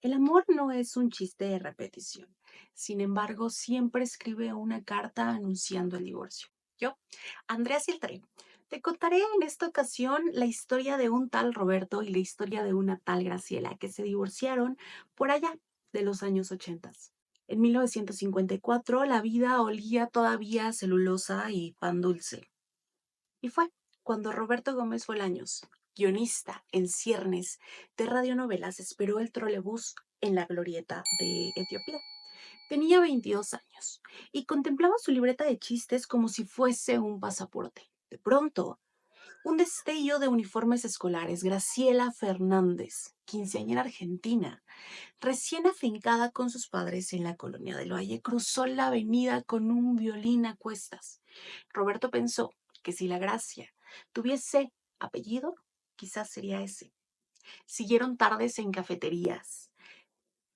El amor no es un chiste de repetición. Sin embargo, siempre escribe una carta anunciando el divorcio. Yo, Andrea Siltre, te contaré en esta ocasión la historia de un tal Roberto y la historia de una tal Graciela que se divorciaron por allá de los años 80. En 1954 la vida olía todavía a celulosa y pan dulce. Y fue cuando Roberto Gómez Bolaños, guionista en ciernes de radionovelas, esperó el trolebús en la glorieta de Etiopía. Tenía 22 años y contemplaba su libreta de chistes como si fuese un pasaporte. De pronto, un destello de uniformes escolares. Graciela Fernández, quinceañera argentina, recién afincada con sus padres en la colonia del Valle, cruzó la avenida con un violín a cuestas. Roberto pensó que si la Gracia tuviese apellido, quizás sería ese. Siguieron tardes en cafeterías,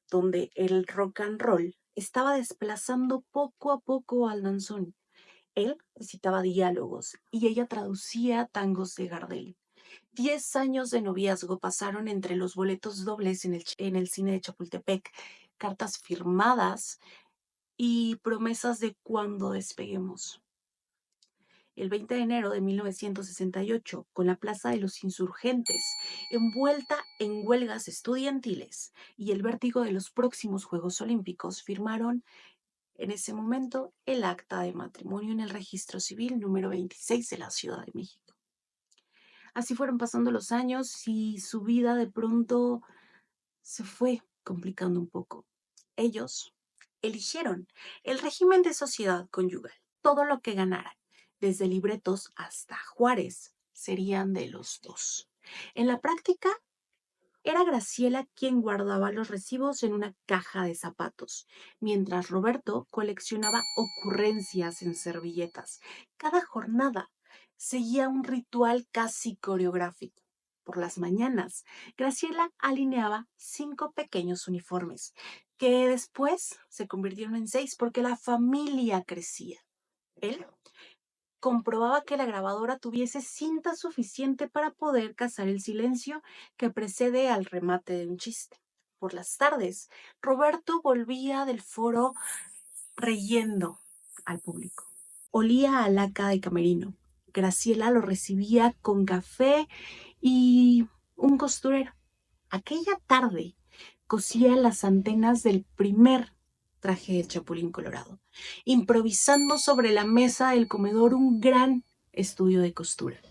donde el rock and roll estaba desplazando poco a poco al danzón. Él recitaba diálogos y ella traducía tangos de Gardel. 10 años de noviazgo pasaron entre los boletos dobles en el cine de Chapultepec, cartas firmadas y promesas de cuando despeguemos. El 20 de enero de 1968, con la Plaza de los Insurgentes envuelta en huelgas estudiantiles y el vértigo de los próximos Juegos Olímpicos, firmaron en ese momento el acta de matrimonio en el registro civil número 26 de la Ciudad de México. Así fueron pasando los años y su vida de pronto se fue complicando un poco. Ellos eligieron el régimen de sociedad conyugal. Todo lo que ganaran, desde libretos hasta Juárez, serían de los dos. En la práctica, era Graciela quien guardaba los recibos en una caja de zapatos, mientras Roberto coleccionaba ocurrencias en servilletas. Cada jornada seguía un ritual casi coreográfico. Por las mañanas, Graciela alineaba 5 pequeños uniformes, que después se convirtieron en 6 porque la familia crecía. Él comprobaba que la grabadora tuviese cinta suficiente para poder cazar el silencio que precede al remate de un chiste. Por las tardes, Roberto volvía del foro reyendo al público. Olía a laca de camerino. Graciela lo recibía con café y un costurero. Aquella tarde cosía las antenas del primer traje de Chapulín Colorado, improvisando sobre la mesa del comedor un gran estudio de costura.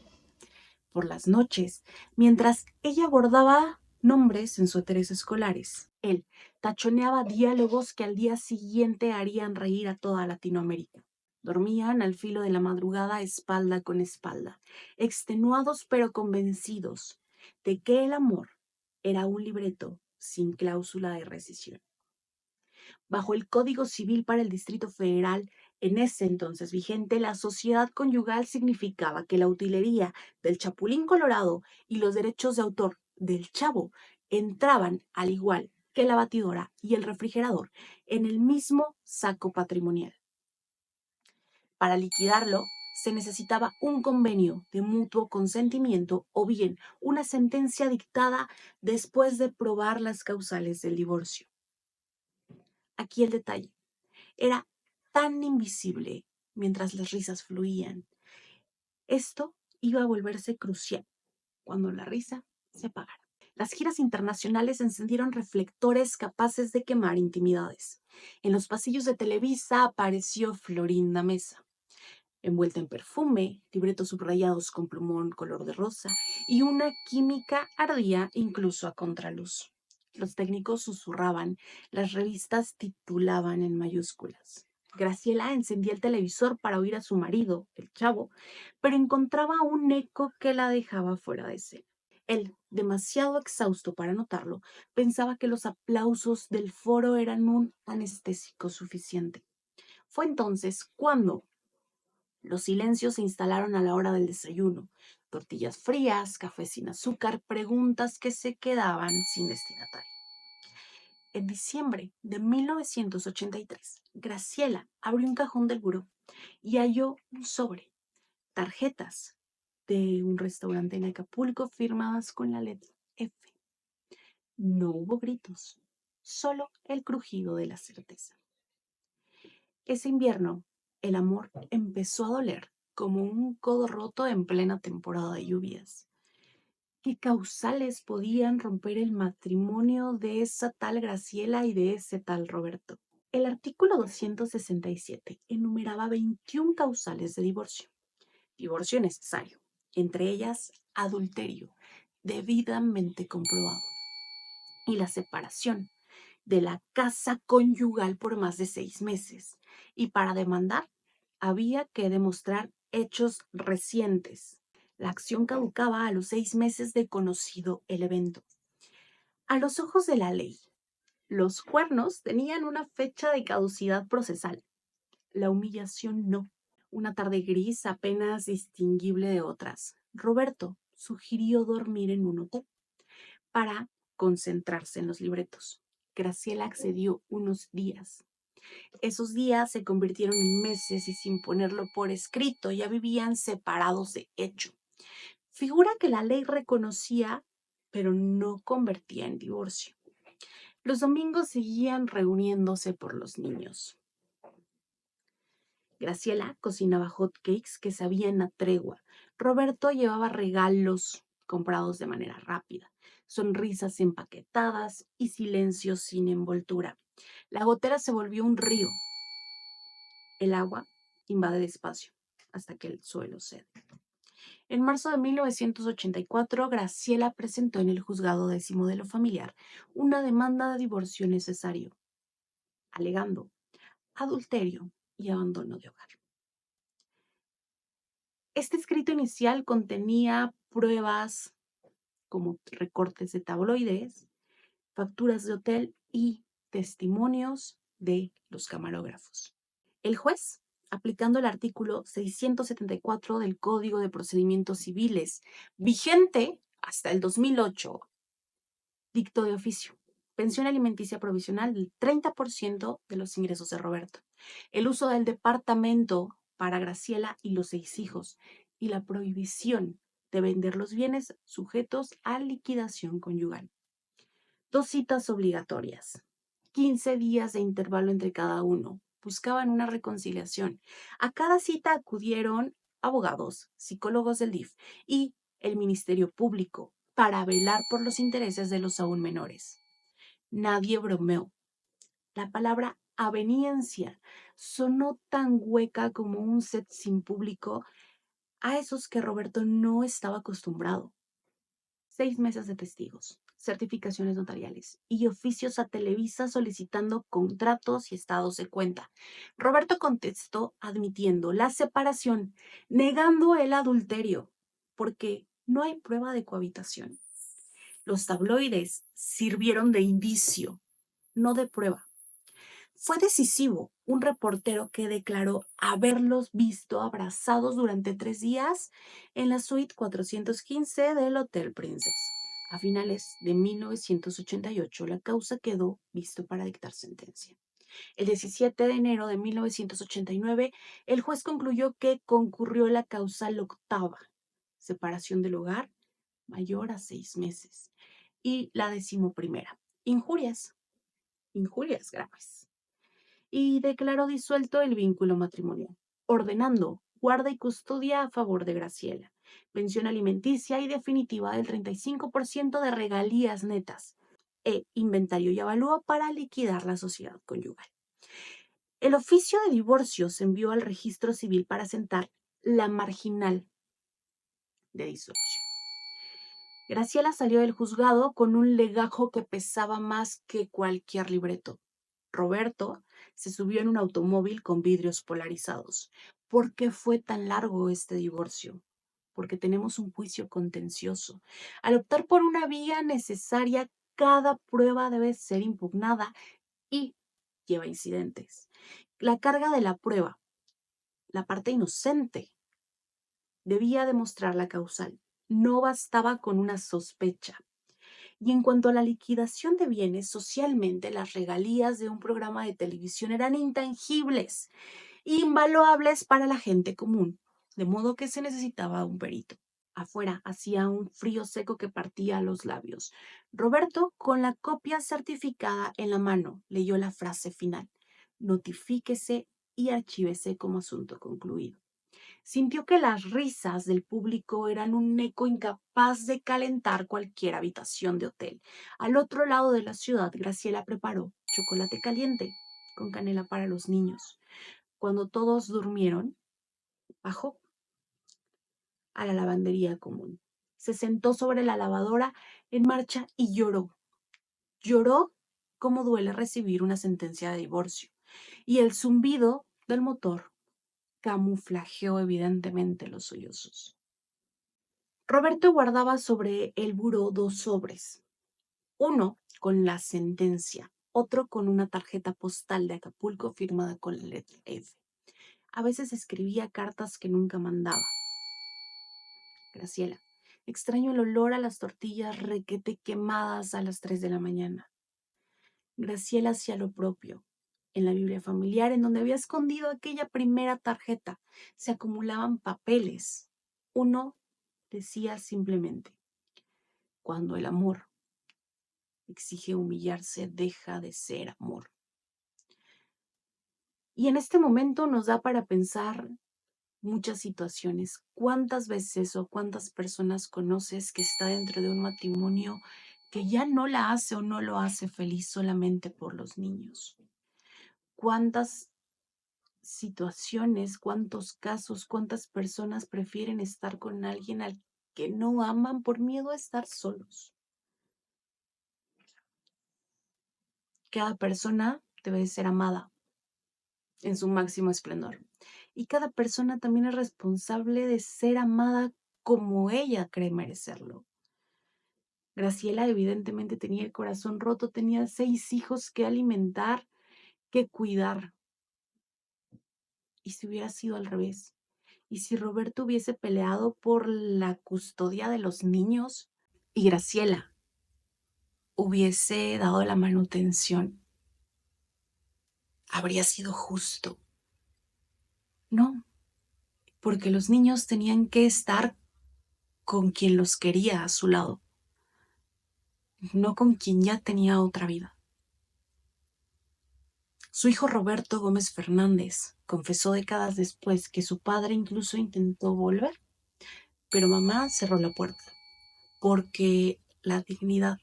Por las noches, mientras ella bordaba nombres en suéteres escolares, él tachoneaba diálogos que al día siguiente harían reír a toda Latinoamérica. Dormían al filo de la madrugada espalda con espalda, extenuados pero convencidos de que el amor era un libreto sin cláusula de rescisión. Bajo el Código Civil para el Distrito Federal, en ese entonces vigente, la sociedad conyugal significaba que la utilería del Chapulín Colorado y los derechos de autor del Chavo entraban, al igual que la batidora y el refrigerador, en el mismo saco patrimonial. Para liquidarlo, se necesitaba un convenio de mutuo consentimiento o bien una sentencia dictada después de probar las causales del divorcio. Aquí el detalle. Era tan invisible mientras las risas fluían. Esto iba a volverse crucial cuando la risa se apagara. Las giras internacionales encendieron reflectores capaces de quemar intimidades. En los pasillos de Televisa apareció Florinda Mesa, envuelta en perfume, libretos subrayados con plumón color de rosa y una química ardía incluso a contraluz. Los técnicos susurraban, las revistas titulaban en mayúsculas. Graciela encendía el televisor para oír a su marido, el Chavo, pero encontraba un eco que la dejaba fuera de escena. Él, demasiado exhausto para notarlo, pensaba que los aplausos del foro eran un anestésico suficiente. Fue entonces cuando los silencios se instalaron a la hora del desayuno. Tortillas frías, café sin azúcar, preguntas que se quedaban sin destinatario. En diciembre de 1983, Graciela abrió un cajón del buró y halló un sobre, tarjetas de un restaurante en Acapulco firmadas con la letra F. No hubo gritos, solo el crujido de la certeza. Ese invierno, el amor empezó a doler como un codo roto en plena temporada de lluvias. ¿Qué causales podían romper el matrimonio de esa tal Graciela y de ese tal Roberto? El artículo 267 enumeraba 21 causales de divorcio necesario, entre ellas adulterio, debidamente comprobado, y la separación de la casa conyugal por más de 6 meses. Y para demandar, había que demostrar hechos recientes. La acción caducaba a los 6 meses de conocido el evento. A los ojos de la ley, los cuernos tenían una fecha de caducidad procesal. La humillación no. Una tarde gris apenas distinguible de otras. Roberto sugirió dormir en un hotel para concentrarse en los libretos. Graciela accedió unos días. Esos días se convirtieron en meses y sin ponerlo por escrito ya vivían separados de hecho. Figura que la ley reconocía, pero no convertía en divorcio. Los domingos seguían reuniéndose por los niños. Graciela cocinaba hot cakes que sabían a tregua. Roberto llevaba regalos comprados de manera rápida, sonrisas empaquetadas y silencios sin envoltura. La gotera se volvió un río. El agua invade despacio hasta que el suelo cede. En marzo de 1984, Graciela presentó en el juzgado décimo de lo familiar una demanda de divorcio necesario, alegando adulterio y abandono de hogar. Este escrito inicial contenía pruebas como recortes de tabloides, facturas de hotel y testimonios de los camarógrafos. El juez, aplicando el artículo 674 del Código de Procedimientos Civiles, vigente hasta el 2008, dictó de oficio pensión alimenticia provisional del 30% de los ingresos de Roberto, el uso del departamento para Graciela y los 6 hijos y la prohibición de vender los bienes sujetos a liquidación conyugal. 2 citas obligatorias, 15 días de intervalo entre cada uno. Buscaban una reconciliación. A cada cita acudieron abogados, psicólogos del DIF y el Ministerio Público para velar por los intereses de los aún menores. Nadie bromeó. La palabra aveniencia sonó tan hueca como un set sin público a esos que Roberto no estaba acostumbrado. 6 meses de testigos, certificaciones notariales y oficios a Televisa solicitando contratos y estados de cuenta. Roberto contestó admitiendo la separación, negando el adulterio, porque no hay prueba de cohabitación. Los tabloides sirvieron de indicio, no de prueba. Fue decisivo un reportero que declaró haberlos visto abrazados durante 3 días en la suite 415 del Hotel Princess. A finales de 1988, la causa quedó visto para dictar sentencia. El 17 de enero de 1989, el juez concluyó que concurrió la causal octava, separación del hogar mayor a 6 meses, y la 11ª, injurias graves, y declaró disuelto el vínculo matrimonial, ordenando guarda y custodia a favor de Graciela, pensión alimenticia y definitiva del 35% de regalías netas, e inventario y avalúo para liquidar la sociedad conyugal. El oficio de divorcio se envió al registro civil para sentar la marginal de disolución. Graciela salió del juzgado con un legajo que pesaba más que cualquier libreto. Roberto se subió en un automóvil con vidrios polarizados. ¿Por qué fue tan largo este divorcio? Porque tenemos un juicio contencioso. Al optar por una vía necesaria, cada prueba debe ser impugnada y lleva incidentes. La carga de la prueba, la parte inocente, debía demostrar la causal. No bastaba con una sospecha. Y en cuanto a la liquidación de bienes, socialmente las regalías de un programa de televisión eran intangibles, invaluables para la gente común, de modo que se necesitaba un perito. Afuera hacía un frío seco que partía los labios. Roberto, con la copia certificada en la mano, leyó la frase final: notifíquese y archívese como asunto concluido. Sintió que las risas del público eran un eco incapaz de calentar cualquier habitación de hotel. Al otro lado de la ciudad, Graciela preparó chocolate caliente con canela para los niños. Cuando todos durmieron, bajó a la lavandería común. Se sentó sobre la lavadora en marcha y lloró. Lloró como duele recibir una sentencia de divorcio. Y el zumbido del motor camuflajeó evidentemente los sollozos. Roberto guardaba sobre el buró dos sobres, uno con la sentencia, otro con una tarjeta postal de Acapulco firmada con la letra F. A veces escribía cartas que nunca mandaba. Graciela, extraño el olor a las tortillas requete quemadas a las 3 de la mañana. Graciela hacía lo propio. En la Biblia familiar, en donde había escondido aquella primera tarjeta, se acumulaban papeles. Uno decía simplemente: cuando el amor exige humillarse, deja de ser amor. Y en este momento nos da para pensar muchas situaciones. ¿Cuántas veces o cuántas personas conoces que está dentro de un matrimonio que ya no la hace o no lo hace feliz solamente por los niños? ¿Cuántas situaciones, cuántos casos, cuántas personas prefieren estar con alguien al que no aman por miedo a estar solos? Cada persona debe ser amada en su máximo esplendor. Y cada persona también es responsable de ser amada como ella cree merecerlo. Graciela evidentemente tenía el corazón roto, tenía 6 hijos que alimentar, que cuidar. ¿Y si hubiera sido al revés? ¿Y si Roberto hubiese peleado por la custodia de los niños y Graciela hubiese dado la manutención? ¿Habría sido justo? No, porque los niños tenían que estar con quien los quería a su lado, no con quien ya tenía otra vida. Su hijo Roberto Gómez Fernández confesó décadas después que su padre incluso intentó volver, pero mamá cerró la puerta, porque la dignidad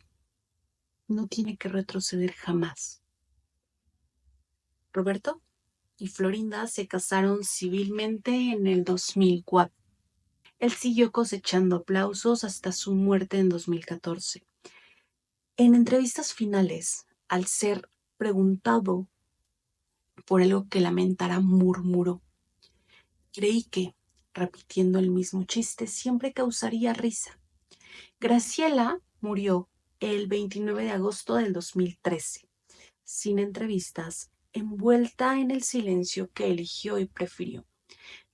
no tiene que retroceder jamás. Roberto y Florinda se casaron civilmente en el 2004. Él siguió cosechando aplausos hasta su muerte en 2014. En entrevistas finales, al ser preguntado por algo que lamentara, murmuró: creí que, repitiendo el mismo chiste, siempre causaría risa. Graciela murió el 29 de agosto del 2013, sin entrevistas, envuelta en el silencio que eligió y prefirió.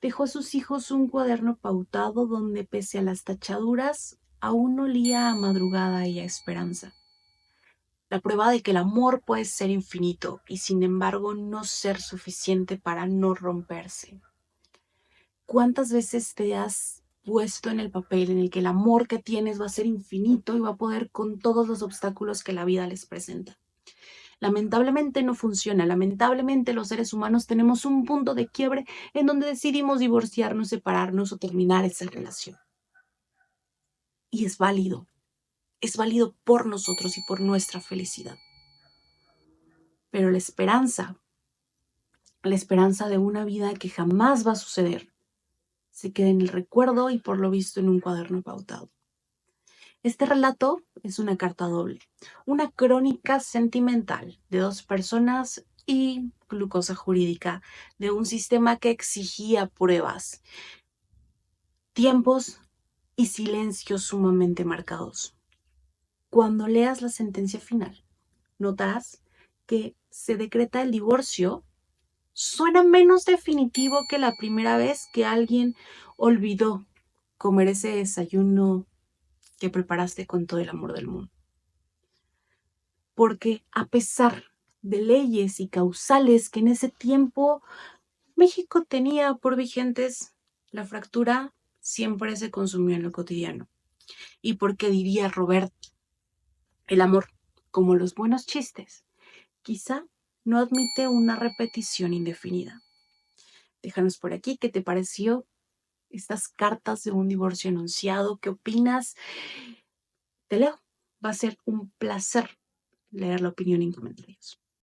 Dejó a sus hijos un cuaderno pautado donde, pese a las tachaduras, aún olía a madrugada y a esperanza. La prueba de que el amor puede ser infinito y sin embargo no ser suficiente para no romperse. ¿Cuántas veces te has puesto en el papel en el que el amor que tienes va a ser infinito y va a poder con todos los obstáculos que la vida les presenta? Lamentablemente no funciona. Lamentablemente los seres humanos tenemos un punto de quiebre en donde decidimos divorciarnos, separarnos o terminar esa relación. Y es válido. Es válido por nosotros y por nuestra felicidad. Pero la esperanza de una vida que jamás va a suceder, se queda en el recuerdo y por lo visto en un cuaderno pautado. Este relato es una carta doble, una crónica sentimental de dos personas y glucosa jurídica de un sistema que exigía pruebas, tiempos y silencios sumamente marcados. Cuando leas la sentencia final, notarás que se decreta el divorcio. Suena menos definitivo que la primera vez que alguien olvidó comer ese desayuno que preparaste con todo el amor del mundo. Porque a pesar de leyes y causales que en ese tiempo México tenía por vigentes, la fractura siempre se consumió en lo cotidiano. Y porque diría Robert, el amor, como los buenos chistes, quizá no admite una repetición indefinida. Déjanos por aquí qué te pareció estas cartas de un divorcio anunciado. ¿Qué opinas? Te leo. Va a ser un placer leer la opinión en comentarios.